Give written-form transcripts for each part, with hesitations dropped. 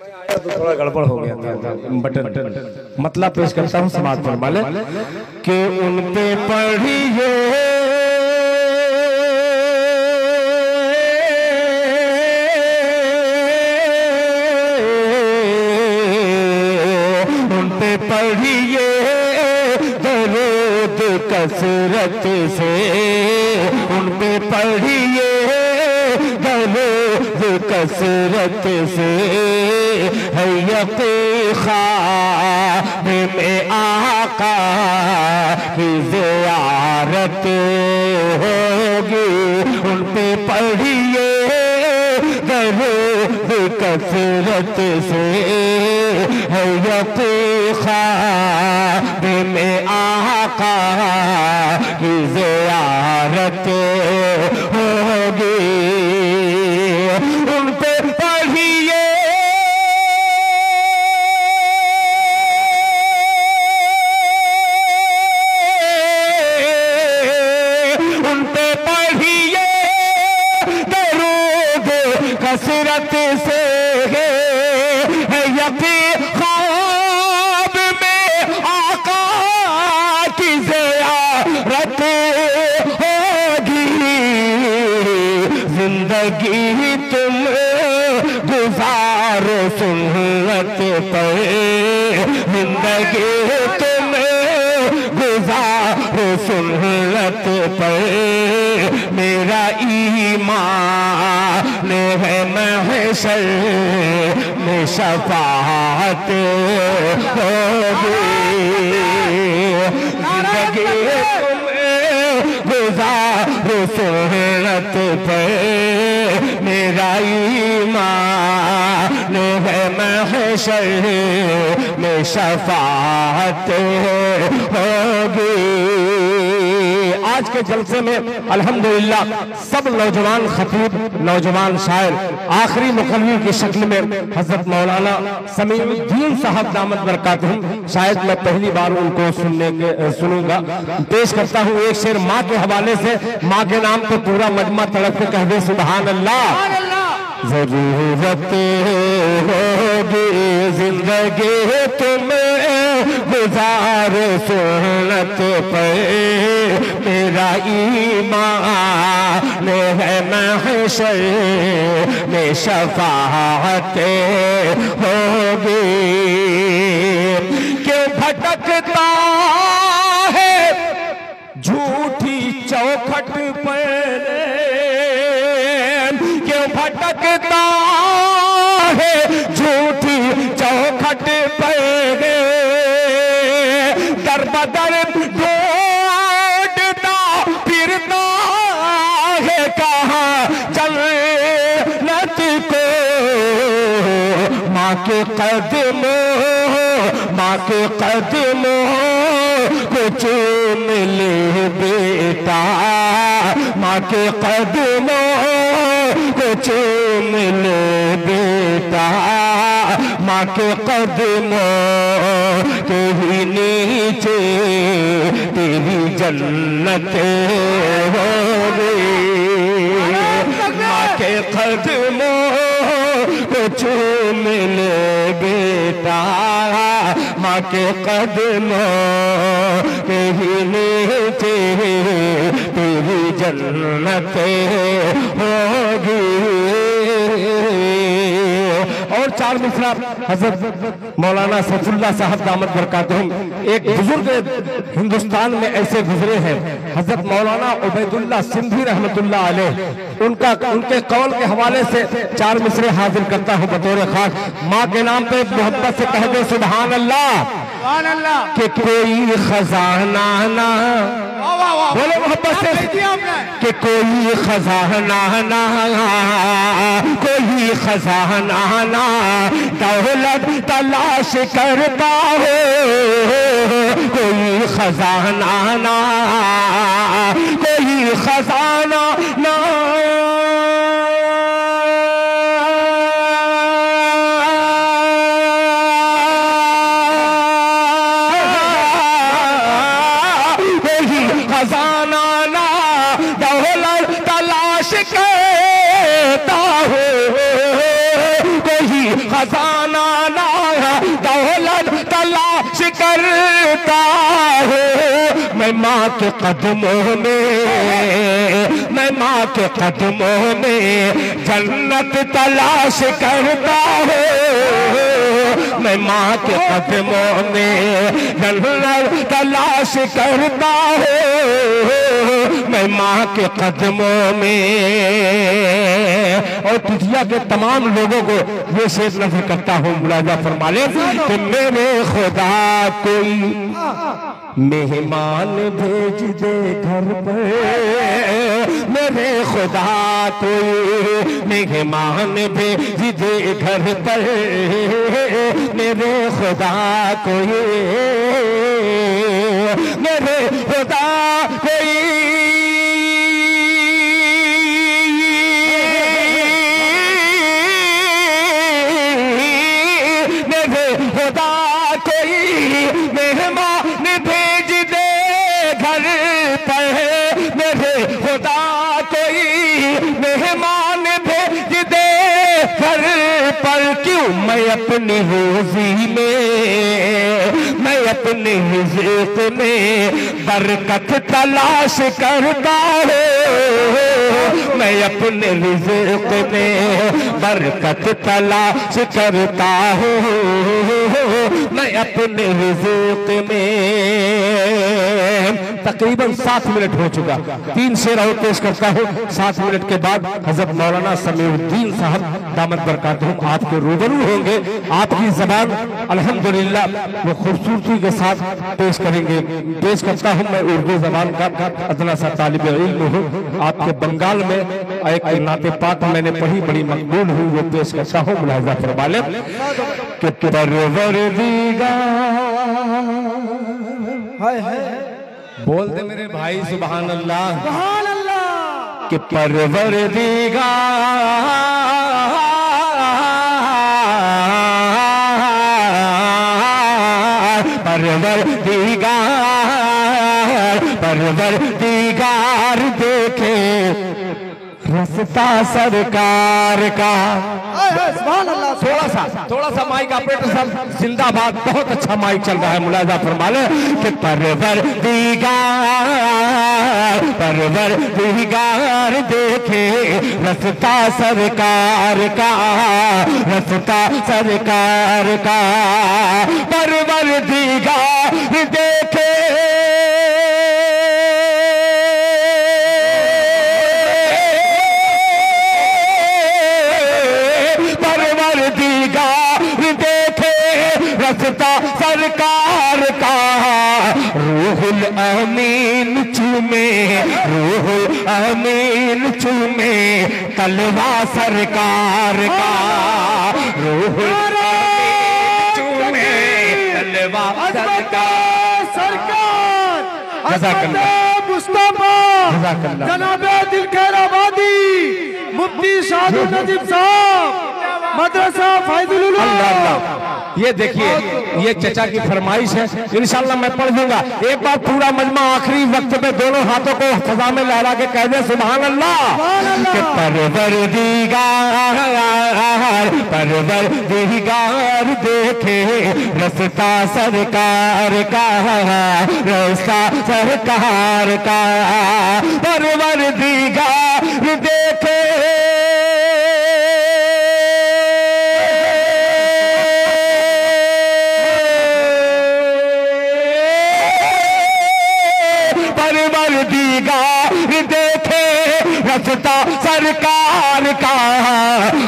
तो थोड़ा गड़बड़ हो गया था बटन मतलब पेश करता हूँ समाज फरमा ले कि उन पे पढ़िए उन पे पढ़िए दरूद कसरत से उन पे पढ़िए कसरत से है यक़ीन ख्वाब में आका की ज़ियारत होगी उन पे पढ़िए दरूद कसरत से है यक़ीन ख्वाब में आका की ज़ियारत होगी उन पे पढ़िए उन पे पढ़िए दरूद कसरत से है यक़ीन ख्वाब में आका की ज़ियारत होगी जिंदगी तुम गुजारो सुन्नत पर जिंदगी तुम गुजारो सुन्नत पर मेरा ईमान है महशर में शफाअत होगी जिंदगी तुम गुजारो सुन्नत पर मेरा ईमान है महशर में शफाअत होगी। आज के जलसे में अल्हम्दुलिल्लाह सब नौजवान खतीब नौजवान शायर आखिरी मुकल्लिम की शक्ल में हजरत मौलाना समीउद्दीन साहब दामत बरकातुहुम शायद मैं पहली बार उनको सुनूंगा। पेश करता हूँ एक शेर माँ के हवाले से। माँ के नाम पे पूरा मजमा तड़प के कह दे सुभान अल्लाह। जरूरत होगी जिंदगी तुम्हें गुजार सुन्नत पर मेरा ईमान है महशर में शफाअत होगी। क्यों भटकता है झूठी चौखट पर क्यों भटकता है झूठी चौखट पर दर बदर ढूंढता फिरता है कहाँ जन्नत को माँ के कदमों को चूम ले बेटा माँ के कदमों को चूम ले बेटा माँ के कदमों के ही नीचे तेरी जन्नत होगी। माँ के कदमों को चूम ले बेटा माँ के कदमों के ही नीचे तेरी जन्नत होगी। और चार मिसरा हजरत मौलाना सैफुल्लाह साहब दामत बरकातुहुम एक बुजुर्ग हिंदुस्तान में ऐसे गुजरे हैं हजरत मौलाना उबैदुल्लाह सिंधी रहमतुल्लाह अलैह उनके कौल के हवाले से चार मिसरे हाजिर करता हूँ बतौर खास। माँ के नाम पे मोहब्बत से कह दे सुभान अल्लाह कि कोई खजाना ना बोले मोहब्बत से कि कोई खजाना ना कोई खजाना ना दौलत तलाश करता हो कोई खजाना ना कोई खजाना ना खजाना ना दौलत तलाश करता हो कोई खजाना लाया दौलत तलाश करता है। मैं माँ के कदमों में, मैं माँ के कदमों में जन्नत तलाश करता हूँ। मैं माँ के कदमों में जन्नत तलाश करता हूँ। मैं माँ के कदमों में। और तुझिया के तमाम लोगों को ये शेर नज़र करता हूँ, मुलाजा फरमा ले कि मेरे खुदा कोई मेहमान भेज दे घर पर, मेरे खुदा कोई मेहमान भेज दे घर पर, मेरे खुदा कोई, मेरे खुदा कोई मैं अपनी रोजी में, मैं अपने रिज़्क़ में बरकत तलाश करता हूँ। मैं अपने रिज़्क़ में बरकत तलाश करता हूँ। मैं अपने रिज़्क़ में। तकरीबन 7 मिनट हो चुका, 3 शेर और पेश करता हूँ। 7 मिनट के बाद हज़रत मौलाना समीउद्दीन साहब दामत बरकातहुम आपके रूबरू होंगे। आपकी ज़बान अल्हम्दुलिल्लाह वो खूबसूरती के साथ पेश करेंगे। पेश करता हूँ मैं उर्दू ज़बान का अदना सा तालिब इल्म हूँ। आपके बंगाल में एक नाते पाक मैंने पढ़ी, बड़ी मकबूल हुई, वो पेश करता हूँ। मुलाहिज़ा फरमा लें कि बोल दे मेरे भाई सुभान अल्लाह, सुभान अल्लाह। कि परवरदिगार, परवरदिगार, परवरदिगार देखे रास्ता सरकार का। थोड़ा सा माइक ऑपरेटर साहब जिंदाबाद, बहुत अच्छा माइक चल रहा है, मुलाजा फरमा ले कि परवरदिगार, परवरदिगार देखे रास्ता सरकार का, रास्ता सरकार का। परवरदिगार देखे सरकार का। रूहुल अमीन चूमे, रूहुल अमीन चूमे तलवा सरकार का। रूहुल अमीन चूमे तलवा सरकार, सरकार। मुस्तफा जनाबे दिल खैराबादी मुफ्ती शाहदुल नजीब साहब मदरसा फैजुल उलूम। ये देखिए, ये चचा की फरमाइश है, इंशाल्लाह मैं पढ़ दूंगा। एक बार पूरा मजमा आखिरी वक्त में दोनों हाथों को फजा में लहरा के कह दे सुभान अल्लाह। कि परवरदिगार, परवरदिगार देखे रास्ता सरकार का, रास्ता सरकार का। परवरदिगार देखे रास्ता सरकार का।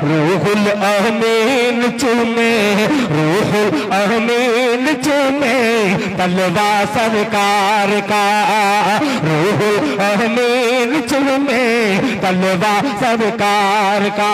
रूहुल अमीन चूमे, रूहुल अमीन चूमे तलवा सरकार का। रूहुल अमीन चूमे तलवा सरकार का।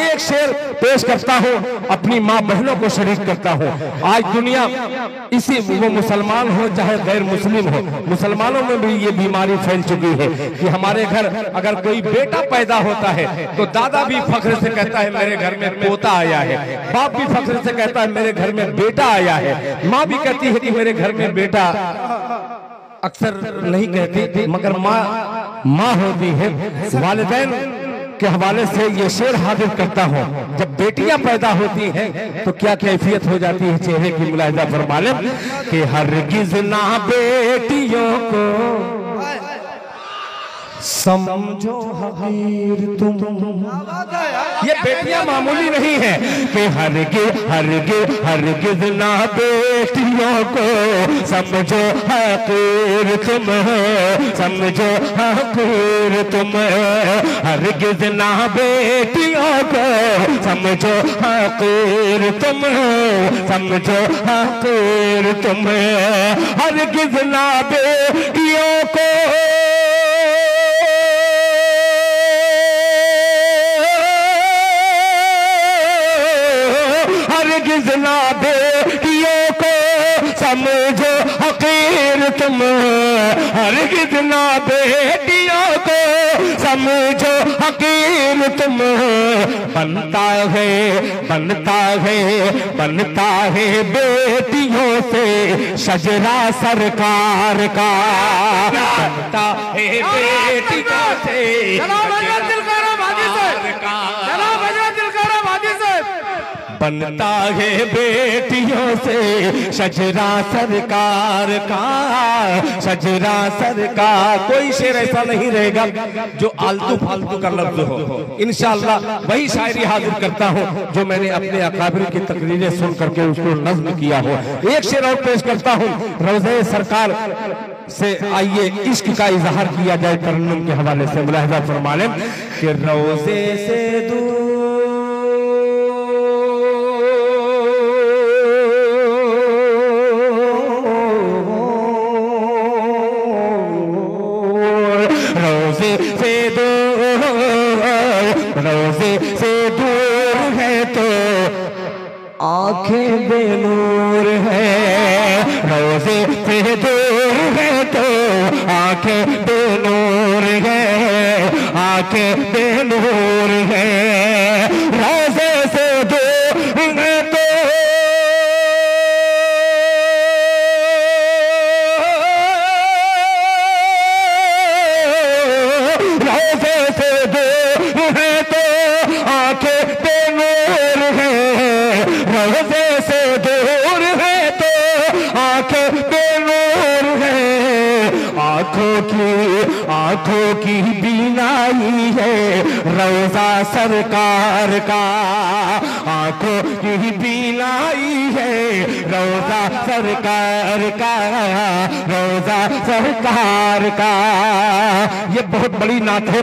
एक शेर पेश करता हूँ, अपनी माँ बहनों को शरीक करता हूँ। आज दुनिया इसी, वो मुसलमान हो चाहे गैर मुस्लिम हो, मुसलमानों में भी ये बीमारी फैल चुकी है कि हमारे घर अगर कोई बेटा पैदा होता है तो दादा भी फख्र से कहता है मेरे घर में पोता आया है, बाप भी फख्र से कहता है मेरे घर में बेटा आया है, माँ भी कहती है कि मेरे घर में बेटा, अक्सर नहीं कहती मगर माँ होती है। वालिदैन के हवाले से ये शेर हाजिर करता हूँ। जब बेटियां पैदा होती हैं तो क्या कैफियत हो जाती है चेहरे की, मुलाहिजा फरमा लें कि हरगिज़ ना बेटियों को समझो हकीर तुम। ये बेटियां मामूली नहीं है कि हरगिज़ ना बेटियों को समझो हकीर तुम, समझो हकीर तुम। हरगिज़ ना बेटियों को समझो हकीर तुम, समझो हकीर तुम। हरगिज़ ना बेटियों को हरगिज़ ना बेटियों को समझो हकीर तुम। हरगिज़ ना बेटियों को समझो हकीर तुम। बनता है बेटियों से शजरा सरकार का। बनता है बेटियों से बनता है बेटियों से शजरा सरकार का, शजरा सरकार। कोई शेर ऐसा नहीं रहेगा जो आलतू फालतू का लफ्ज हो। इंशाअल्लाह वही शायरी हाजिर करता हूँ जो मैंने अपने अकाबिर की तकरीरें सुन करके उसको नज्म किया हो। एक शेर और पेश करता हूँ रोज़े सरकार से। आइए इश्क का इजहार किया जाए तरन्नुम के हवाले से, मुलाहिजा फरमा लें कि रोज़े से दूर रोज़े से दूर है तो आंखें बेनूर है। रोज़े से दूर है तो आंखें बेनूर है, आंखें बेनूर है। रोज़े से दूर है तो रोज़े से दूर है तो आंखें बेनूर है। रोज़े से दूर है तो आंखें बेनूर है। आंखों की बीनाई है रोज़ा सरकार का। आंखों की बीनाई है रोज़ा सरकार का, रोज़ा सरकार का। ये बहुत बड़ी नात है।